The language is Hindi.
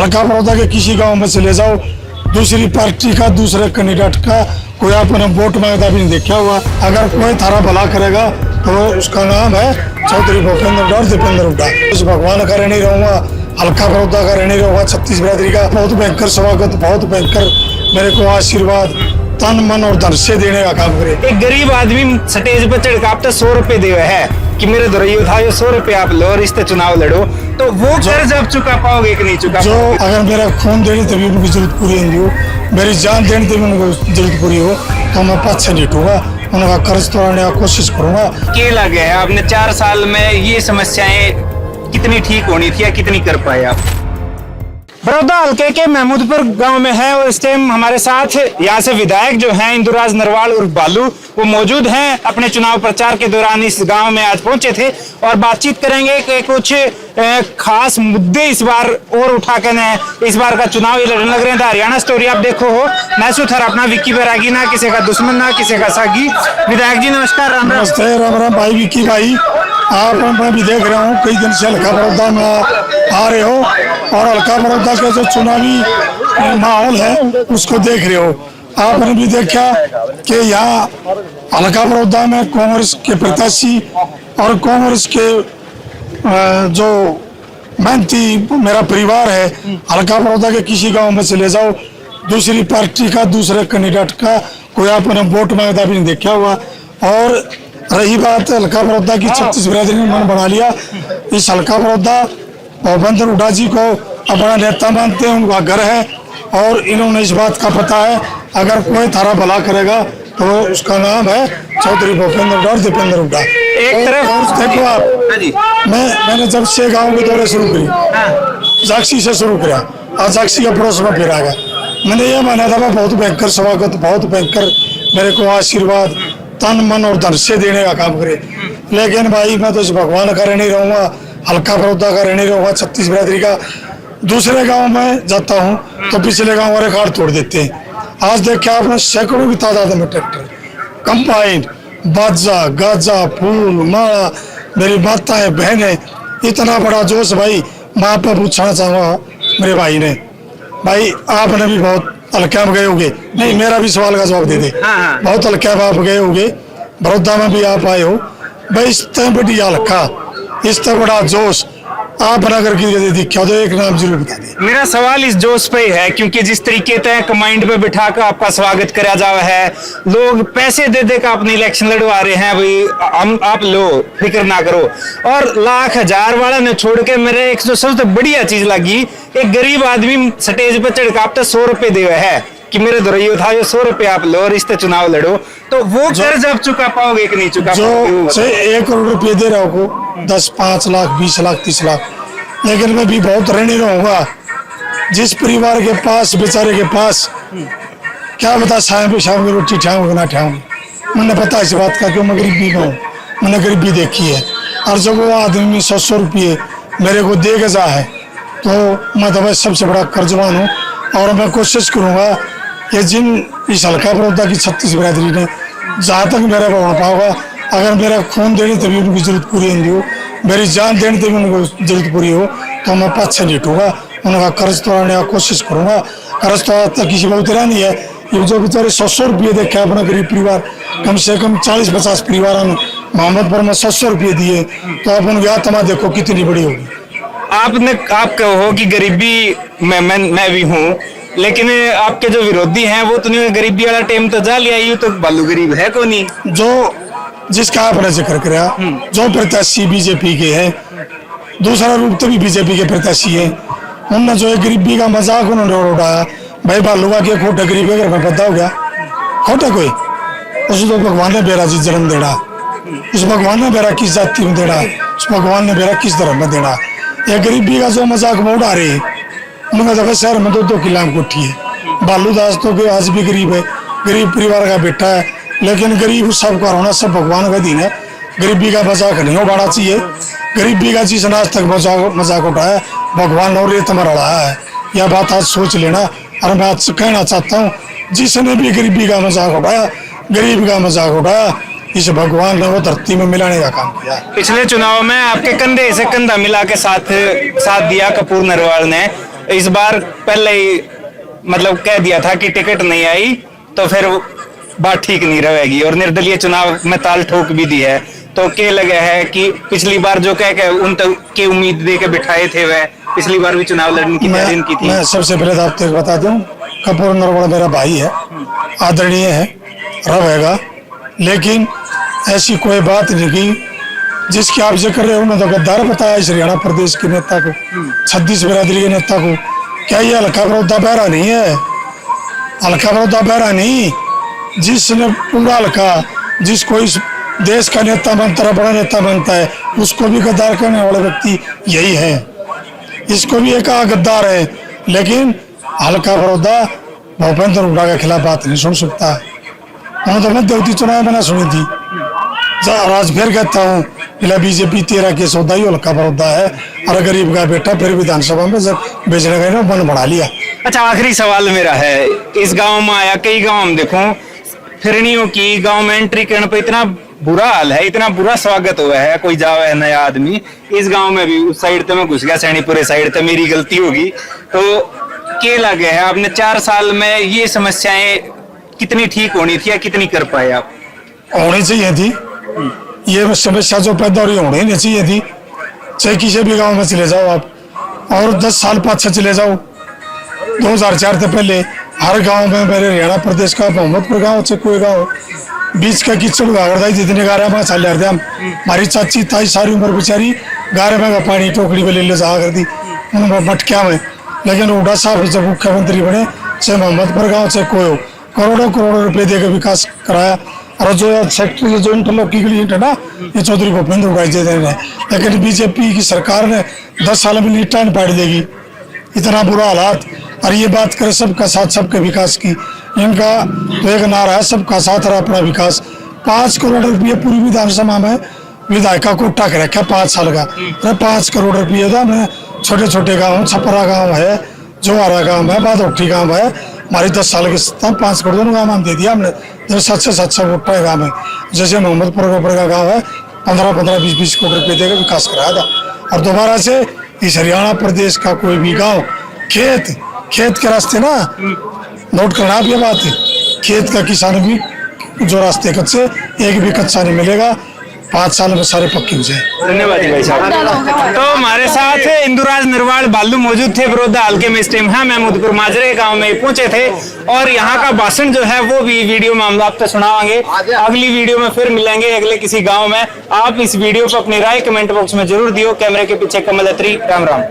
हल्का बड़ौदा के किसी गांव में चले जाओ, दूसरी पार्टी का दूसरे कैंडिडेट का कोई आपने वोट मांगता भी नहीं देखा हुआ। अगर कोई थारा भला करेगा तो उसका नाम है चौधरी भूपेंद्र दीपेंद्र हुड्डा। उस भगवान का रहने रहूंगा, हल्का बड़ौदा का रहने रहूंगा, छत्तीस बिरादरी का बहुत भयंकर स्वागत, बहुत भयंकर मेरे को आशीर्वाद तन मन और धन से देने का काम करे। एक गरीब आदमी स्टेज पर चढ़ आप तो 100 रुपए दे है कि मेरे दौराई था ये 100 रुपए आप लो और इस चुनाव लड़ो, तो वो कर्ज आप चुका पाओगे कि नहीं चुका? जो अगर मेरा खून देने तभी उनकी जरूरत पूरी नहीं हो, मेरी जान देने तभी उनको जरूरत पूरी हो, तो मैं पाछे नहीं हटूंगा, उनका कर्ज तोड़ने की कोशिश करूंगा। क्या लगे है आपने 4 साल में ये समस्याएं कितनी ठीक होनी थी या कितनी कर पाए आप? बड़ौदा हल्के के महमूदपुर गांव में है और इस टाइम हमारे साथ यहाँ से विधायक जो हैं इंदुराज नरवाल उर्फ बालू वो मौजूद हैं। अपने चुनाव प्रचार के दौरान इस गांव में आज पहुंचे थे और बातचीत करेंगे कि कुछ खास मुद्दे इस बार और उठा के इस बार का चुनाव ये लड़ने लग रहे हैं। हरियाणा स्टोरी आप देखो हो, मैं सुथर अपना विक्की बैरागी, ना किसी का दुश्मन ना किसी का सागी। विधायक जी नमस्कार। राम राम। नमस्ते, राम राम भाई विक्की भाई। आप मैं भी देख रहा हूँ कई दिन से हल्का बड़ौदा में आ रहे हो और हल्का बड़ौदा का जो चुनावी माहौल है उसको देख रहे हो। आपने भी देखा कि यहाँ हल्का बड़ौदा में कांग्रेस के प्रत्याशी और कांग्रेस के जो मेहनती मेरा परिवार है, हल्का बड़ौदा के किसी गांव में चले जाओ, दूसरी पार्टी का दूसरे कैंडिडेट का कोई आपने वोट मांगता भी नहीं देखा हुआ। और रही बात हल्का बड़ौदा की, छत्तीस बिरादरी ने मन बना लिया। इस हल्का बड़ौदा भूपेंद्र हुड्डा जी को अपना नेता मानते हैं, उनका घर है और इन्होंने इस बात का पता है अगर कोई थारा भला करेगा तो उसका नाम है चौधरी भूपेंद्र दीपेंद्र हुड्डा। एक तरफ देखो आप, मैंने जब से गाँव के दौरे शुरू करी, जाक्सी से शुरू किया, आज जाक्सी का पड़ोस में फिर आ गया। मैंने ये माना था बहुत भयंकर स्वागत, बहुत भयंकर मेरे को आशीर्वाद तन मन और धन से देने का काम करे। लेकिन भाई मैं तो इस भगवान का रहने रहूंगा, हल्का बड़ौदा का रहने रहूंगा, छत्तीस बिरादरी का। दूसरे गांव में जाता हूं तो पिछले गांव वाले कार्ड तोड़ देते हैं। आज देखा आपने सैकड़ों की तादाद में ट्रैक्टर, कंपाइन, बाजा गाजा, फूल माला, मेरी माताएं बहनें, इतना बड़ा जोश भाई। मैं आप पूछना चाहूंगा मेरे भाई ने, भाई आपने भी बहुत हल्का में गए होगे, नहीं मेरा भी सवाल का जवाब दे दे। बहुत हल्का में आप गए होगे, बड़ौदा में भी आप आए हो भाई। इस तरह बड़ी हल्का, इस तरह बड़ा जोश आप नगर की दिखा दो, एक नाम जरूर बता दे। मेरा सवाल इस जोश पे है क्योंकि जिस तरीके से कमांड पे बिठा कर आपका स्वागत करा जावा है, लोग पैसे दे दे कर अपने इलेक्शन लड़वा रहे हैं, भाई हम आप लो फिक्र ना करो। और लाख हजार वाला ने छोड़ के मेरे एक जो सबसे बढ़िया चीज लगी, एक गरीब आदमी स्टेज पे चढ़ आप तो 100 रुपए दे है कि मेरे दौराई था ये 100 रुपए आप लो और इस चुनाव लड़ो, तो वो कर्ज आप चुका पाओगे कि नहीं चुका पाओगे? जो 1 करोड़ रुपये दे रहा हो, 10, 5 लाख, 20 लाख, 30 लाख, लेकिन मैं भी बहुत रहने रहूंगा। जिस परिवार के पास, बेचारे के पास क्या बता शाम पे शाम की रोटी ठाऊंगा ना ठाऊंगा, मैंने पता इस बात का, क्यों मैं गरीबी में हूँ, मैंने गरीबी देखी है। और जब वो आदमी 100 रुपये मेरे को दे के जा है तो मैं तो बस सबसे बड़ा कर्जवान हूँ। और मैं कोशिश करूँगा कि जिन इस हल्का बड़ौदा की छत्तीस बिरादरी ने जहाँ तक मेरा हो पाओगा, अगर मेरा खून देने तभी उनकी जरूरत पूरी नहीं हो, मेरी जान देने तभी उनको जरूरत पूरी हो, तो मैं पाछे नहीं हटूंगा, उनका कर्ज तोड़ने की कोशिश करूंगा। कर्ज तो किसी को उतरा नहीं है। ये जो बेचारे 100 रुपये देखे अपना गरीब परिवार, कम से कम 40-50 परिवार ने मोहम्मदपुर में 100 रुपये दिए, तो आप उनकी आत्मा देखो कितनी बड़ी होगी। आप कहो कि गरीबी मैं भी हूँ, लेकिन आपके जो विरोधी हैं वो तो नहीं, गरीबी वाला टाइम तो जा लिया, ये तो बालू गरीब है को नहीं। जो जिसका आपने जिक्र किया, जो प्रत्याशी बीजेपी के हैं, दूसरा रूप तो भी बीजेपी के प्रत्याशी है, उनने जो है गरीबी का मजाक उन्होंने उड़ाया। भाई बालूगा के खोटा गरीब अगर मैं पता हो गया खोटा कोई, उस तो भगवान ने बेरा जी जन्म देना, उस भगवान ने बेरा किस जाति में देना, उस भगवान ने बेरा किस धर्म में देना। ये गरीबी का जो मजाक में उड़ा रहे हैं, उन्होंने देखा शहर में 2-2 किला कोठी है। बालू दास तो आज भी गरीब है, गरीब परिवार का बेटा है, लेकिन गरीब सबका होना सब भगवान का दिन है। गरीबी का मजाक नहीं उड़ाना चाहिए। गरीबी का जिस आज तक मजाक उठाया भगवान और रेत में रड़ा है, यह बात आज सोच लेना। और मैं आज कहना चाहता हूँ, जिसने भी गरीबी का मजाक उठाया, गरीब का मजाक उठाया, इस भगवान ने वो धरती में मिलाने का काम किया। पिछले चुनाव में आपके कंधे से कंधा मिला के साथ दिया कपूर नरवाल ने, इस बार पहले ही मतलब कह दिया था कि टिकट नहीं आई तो फिर बात ठीक नहीं रहेगी, और निर्दलीय चुनाव में ताल ठोक भी दी है। तो क्या लगे है कि पिछली बार जो कह के उन तक की उम्मीद दे के बिठाए थे वह पिछली बार भी चुनाव लड़ने की तैयारी की थी? मैं सबसे पहले तो आपको बता दूं, कपूर नरवण मेरा भाई है, आदरणीय है, रहेगा, लेकिन ऐसी कोई बात नहीं की जिसकी आप जिक्र रहे हो। उन्होंने तो गद्दार बताया इस हरियाणा प्रदेश के नेता को, 36 बिरादरी के नेता को। क्या ये हल्का विरोधा बहरा नहीं है? हल्का विरोधा बहरा नहीं, जिसने पूरा हल्का, जिसको इस देश का नेता बनता है, बड़ा नेता बनता है, उसको भी गद्दार करने वाले व्यक्ति यही है। इसको भी एक गद्दार है, लेकिन हल्का विरोधा भूपेंद्र हुड्डा के खिलाफ बात नहीं सुन सकता। उन्होंने तो देवती चुनाव में ना सुनी थी। आज फिर कहता हूँ, बीजेपी 13 के सौदा ही हल्का विरोधा है, और गरीब का बेटा फिर विधानसभा में जब बेचने गए ना बन बढ़ा लिया। अच्छा, आखिरी सवाल मेरा है, इस गांव में आया, कई गांव में देखो फिरनियों की गांव में एंट्री करने पर इतना बुरा हाल है, इतना बुरा स्वागत हुआ है, कोई जावे है नया आदमी। इस गांव में भी उस साइड तो मैं घुस गया, सैनीपुरे साइड तो मेरी गलती होगी। तो क्या लगे है आपने 4 साल में ये समस्याएं कितनी ठीक होनी थी या कितनी कर पाए आप? होनी चाहिए थी ये समस्या जो पैदा हो रही होनी नहीं चाहिए थी। चाहे किसी भी गांव में चले जाओ आप, और 10 साल पाछे चले जाओ, 2004 से पहले हर गांव में, मेरे हरियाणा प्रदेश का मोहम्मदपुर गांव से कोई गांव बीच का कीचड़ गागरदा जितने गारे में चल रहे हम। हमारी चाची ताई सारी उम्र बेचारी गारे में पानी टोकरी में ले जा कर दी उन्होंने मटकिया में। लेकिन हुड्डा साहब जब मुख्यमंत्री बने, चाहे मोहम्मदपुर गाँव से कोई हो, करोड़ों करोड़ों रुपए देकर विकास कराया। और जो फैक्ट्री जो इंटरलॉक की गई है ना, ये चौधरी भूपेंद्र हुड्डा जी ने। लेकिन बीजेपी की सरकार ने 10 साल में नीटान पाड़ देगी, इतना बुरा हालात। और ये बात करे सबका साथ सबके विकास की, इनका तो एक नारा है, सबका साथ और अपना विकास। 5 करोड़ रुपये पूरी विधानसभा में विधायिका कोटा के रखा 5 साल का। अरे 5 करोड़ रुपये था। मैं छोटे छोटे गाँव, छपरा गाँव है, जोहारा गाँव है, बादौठी गाँव है, हमारी 10 साल के 5 करोड़ दोनों गाँव दे दिया हमने। जो 700 कोटा गाँव है, जैसे मोहम्मदपुर का गाँव है, 15-15, 20-20 करोड़ रुपये देकर विकास कराया था। और दोबारा से इस हरियाणा प्रदेश का कोई भी गाँव खेत के रास्ते ना, नोट करना आप ये बात, खेत का किसान भी जो रास्ते कच्चे, एक भी कच्चा नहीं मिलेगा। 5 साल में सारे पक्के हो जाए। धन्यवाद भाई साहब। तो हमारे साथ इंदुराज नरवाल बालू मौजूद थे बड़ौदा हल्के में। इस टाइम हाँ महमूदपुर माजरे गांव में पहुंचे थे, और यहाँ का भाषण जो है वो भी वीडियो में हम आपको सुनावांगे। अगली वीडियो में फिर मिलेंगे अगले किसी गाँव में। आप इस वीडियो को अपनी राय कमेंट बॉक्स में जरूर दियो। कैमरे के पीछे कमल अत्री, राम राम।